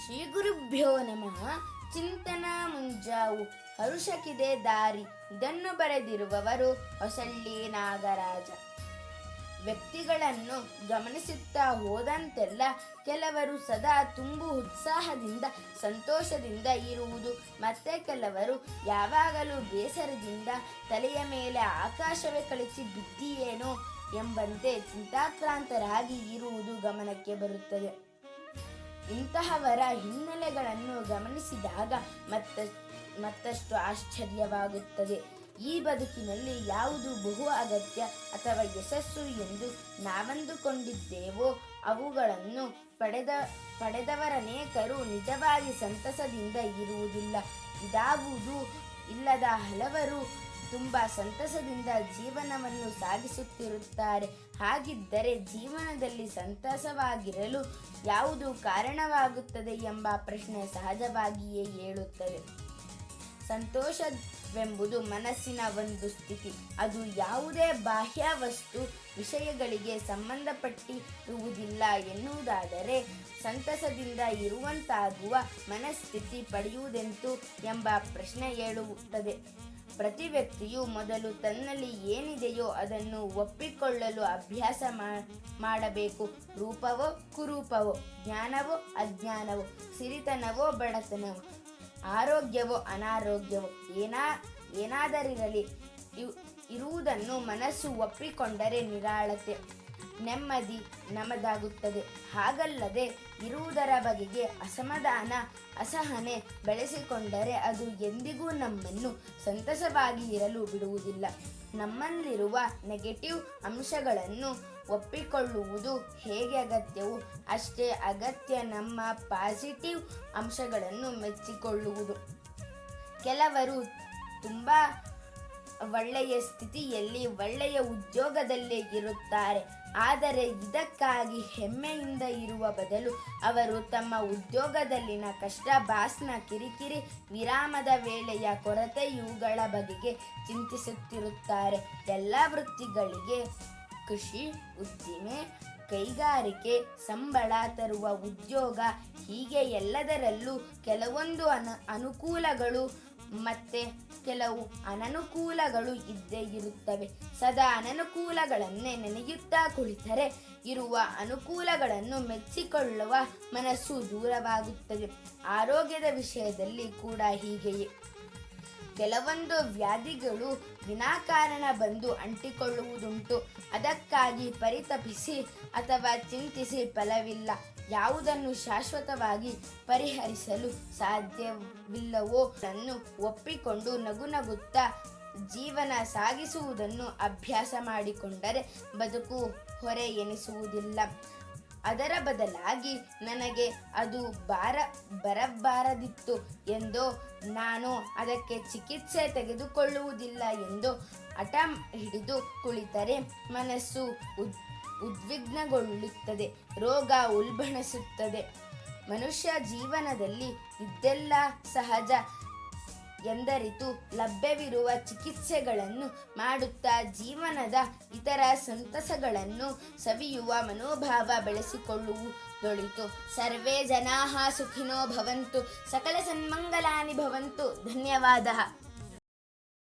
ಶ್ರೀ ಗುರುಭ್ಯೋ ನಮಃ. ಚಿಂತನ ಮುಂಜಾವು ಹರುಷಕ್ಕಿದೆ ದಾರಿ. ಇದನ್ನು ಬರೆದಿರುವವರು ಹೊಸಳ್ಳಿ ನಾಗರಾಜ. ವ್ಯಕ್ತಿಗಳನ್ನು ಗಮನಿಸುತ್ತಾ ಹೋದಂತೆಲ್ಲ ಕೆಲವರು ಸದಾ ತುಂಬು ಉತ್ಸಾಹದಿಂದ ಸಂತೋಷದಿಂದ ಇರುವುದು, ಮತ್ತೆ ಕೆಲವರು ಯಾವಾಗಲೂ ಬೇಸರದಿಂದ ತಲೆಯ ಮೇಲೆ ಆಕಾಶವೇ ಕಳಚಿ ಬಿದ್ದಿಯೇನೋ ಎಂಬಂತೆ ಚಿಂತಾಕ್ರಾಂತರಾಗಿ ಇರುವುದು ಗಮನಕ್ಕೆ ಬರುತ್ತದೆ. ಇಂತಹವರ ಹಿನ್ನೆಲೆಗಳನ್ನು ಗಮನಿಸಿದಾಗ ಮತ್ತಷ್ಟು ಆಶ್ಚರ್ಯವಾಗುತ್ತದೆ. ಈ ಬದುಕಿನಲ್ಲಿ ಯಾವುದು ಬಹು ಅಗತ್ಯ ಅಥವಾ ಯಶಸ್ಸು ಎಂದು ನಾವಂದುಕೊಂಡಿದ್ದೇವೋ ಅವುಗಳನ್ನು ಪಡೆದವರನೇಕರು ನಿಜವಾಗಿ ಸಂತಸದಿಂದ ಇರುವುದಿಲ್ಲ. ಇದಾವುದು ಇಲ್ಲದ ಹಲವರು ತುಂಬ ಸಂತಸದಿಂದ ಜೀವನವನ್ನು ಸಾಗಿಸುತ್ತಿರುತ್ತಾರೆ. ಹಾಗಿದ್ದರೆ ಜೀವನದಲ್ಲಿ ಸಂತಸವಾಗಿರಲು ಯಾವುದು ಕಾರಣವಾಗುತ್ತದೆ ಎಂಬ ಪ್ರಶ್ನೆ ಸಹಜವಾಗಿಯೇ ಏಳುತ್ತದೆ. ಸಂತೋಷವೆಂಬುದು ಮನಸ್ಸಿನ ಒಂದು ಸ್ಥಿತಿ. ಅದು ಯಾವುದೇ ಬಾಹ್ಯ ವಸ್ತು ವಿಷಯಗಳಿಗೆ ಸಂಬಂಧಪಟ್ಟಿರುವುದಿಲ್ಲ ಎನ್ನುವುದಾದರೆ ಸಂತಸದಿಂದ ಇರುವಂತಾಗುವ ಮನಸ್ಥಿತಿ ಪಡೆಯುವುದೆಂತು ಎಂಬ ಪ್ರಶ್ನೆ ಏಳುತ್ತದೆ. ಪ್ರತಿ ವ್ಯಕ್ತಿಯು ಮೊದಲು ತನ್ನಲ್ಲಿ ಏನಿದೆಯೋ ಅದನ್ನು ಒಪ್ಪಿಕೊಳ್ಳಲು ಅಭ್ಯಾಸ ಮಾಡಬೇಕು. ರೂಪವೋ ಕುರೂಪವೋ, ಜ್ಞಾನವೋ ಅಜ್ಞಾನವೋ, ಸಿರಿತನವೋ ಬಡತನವೋ, ಆರೋಗ್ಯವೋ ಅನಾರೋಗ್ಯವೋ, ಏನಾದರಿರಲಿ ಇರುವುದನ್ನು ಮನಸ್ಸು ಒಪ್ಪಿಕೊಂಡರೆ ನಿರಾಳತೆ, ನೆಮ್ಮದಿ ನಮ್ಮದಾಗುತ್ತದೆ. ಹಾಗಲ್ಲದೆ ಇರುವುದರ ಬಗೆಗೆ ಅಸಮಾಧಾನ, ಅಸಹನೆ ಬೆಳೆಸಿಕೊಂಡರೆ ಅದು ಎಂದಿಗೂ ನಮ್ಮನ್ನು ಸಂತಸವಾಗಿ ಇರಲು ಬಿಡುವುದಿಲ್ಲ. ನಮ್ಮಲ್ಲಿರುವ ನೆಗೆಟಿವ್ ಅಂಶಗಳನ್ನು ಒಪ್ಪಿಕೊಳ್ಳುವುದು ಹೇಗೆ ಅಗತ್ಯವೋ ಅಷ್ಟೇ ಅಗತ್ಯ ನಮ್ಮ ಪಾಸಿಟಿವ್ ಅಂಶಗಳನ್ನು ಮೆಚ್ಚಿಕೊಳ್ಳುವುದು. ಕೆಲವರು ತುಂಬ ಒಳ್ಳೆಯ ಸ್ಥಿತಿಯಲ್ಲಿ ಒಳ್ಳೆಯ ಉದ್ಯೋಗದಲ್ಲೇ ಇರುತ್ತಾರೆ. ಆದರೆ ಇದಕ್ಕಾಗಿ ಹೆಮ್ಮೆಯಿಂದ ಇರುವ ಬದಲು ಅವರು ತಮ್ಮ ಉದ್ಯೋಗದಲ್ಲಿನ ಕಷ್ಟ, ಬಾಸ್ನ ಕಿರಿಕಿರಿ, ವಿರಾಮದ ವೇಳೆಯ ಕೊರತೆ ಇವುಗಳ ಬಗೆಗೆ ಚಿಂತಿಸುತ್ತಿರುತ್ತಾರೆ. ಎಲ್ಲ ವೃತ್ತಿಗಳಿಗೆ ಕೃಷಿ, ಉದ್ದಿಮೆ, ಕೈಗಾರಿಕೆ, ಸಂಬಳ ತರುವ ಉದ್ಯೋಗ ಹೀಗೆ ಎಲ್ಲದರಲ್ಲೂ ಕೆಲವೊಂದು ಅನುಕೂಲಗಳು ಮತ್ತೆ ಕೆಲವು ಅನನುಕೂಲಗಳು ಇದ್ದೇ ಇರುತ್ತವೆ. ಸದಾ ಅನನುಕೂಲಗಳನ್ನೇ ನೆನೆಯುತ್ತಾ ಕುಳಿತರೆ ಇರುವ ಅನುಕೂಲಗಳನ್ನು ಮೆಚ್ಚಿಕೊಳ್ಳುವ ಮನಸ್ಸು ದೂರವಾಗುತ್ತದೆ. ಆರೋಗ್ಯದ ವಿಷಯದಲ್ಲಿ ಕೂಡ ಹೀಗೆಯೇ. ಕೆಲವೊಂದು ವ್ಯಾಧಿಗಳು ವಿನಾಕಾರಣ ಬಂದು ಅಂಟಿಕೊಳ್ಳುವುದುಂಟು. ಅದಕ್ಕಾಗಿ ಪರಿತಪಿಸಿ ಅಥವಾ ಚಿಂತಿಸಿ ಫಲವಿಲ್ಲ. ಯಾವುದನ್ನು ಶಾಶ್ವತವಾಗಿ ಪರಿಹರಿಸಲು ಸಾಧ್ಯವಿಲ್ಲವೋ ಅದನ್ನು ಒಪ್ಪಿಕೊಂಡು ನಗುತ್ತಾ ಜೀವನ ಸಾಗಿಸುವುದನ್ನು ಅಭ್ಯಾಸ ಮಾಡಿಕೊಂಡರೆ ಬದುಕು ಹೊರೆ ಎನಿಸುವುದಿಲ್ಲ. ಅದರ ಬದಲಾಗಿ ನನಗೆ ಅದು ಬರಬಾರದಿತ್ತು ಎಂದೋ, ನಾನು ಅದಕ್ಕೆ ಚಿಕಿತ್ಸೆ ತೆಗೆದುಕೊಳ್ಳುವುದಿಲ್ಲ ಎಂದೋ ಹಠ ಹಿಡಿದು ಕುಳಿತರೆ ಮನಸ್ಸು ಉದ್ವಿಗ್ನಗೊಳ್ಳುತ್ತದೆ, ರೋಗ ಉಲ್ಬಣಿಸುತ್ತದೆ. ಮನುಷ್ಯ ಜೀವನದಲ್ಲಿ ಇದೆಲ್ಲ ಸಹಜ ಎಂದರಿತು ಲಭ್ಯವಿರುವ ಚಿಕಿತ್ಸೆಗಳನ್ನು ಮಾಡುತ್ತಾ ಜೀವನದ ಇತರ ಸಂತಸಗಳನ್ನು ಸವಿಯುವ ಮನೋಭಾವ ಬೆಳೆಸಿಕೊಳ್ಳುವುದೊಳಿತು. ಸರ್ವೇ ಜನಾಃ ಸುಖಿನೋ ಭವಂತು, ಸಕಲ ಸನ್ಮಂಗಲಾನಿ ಭವಂತು. ಧನ್ಯವಾದಃ.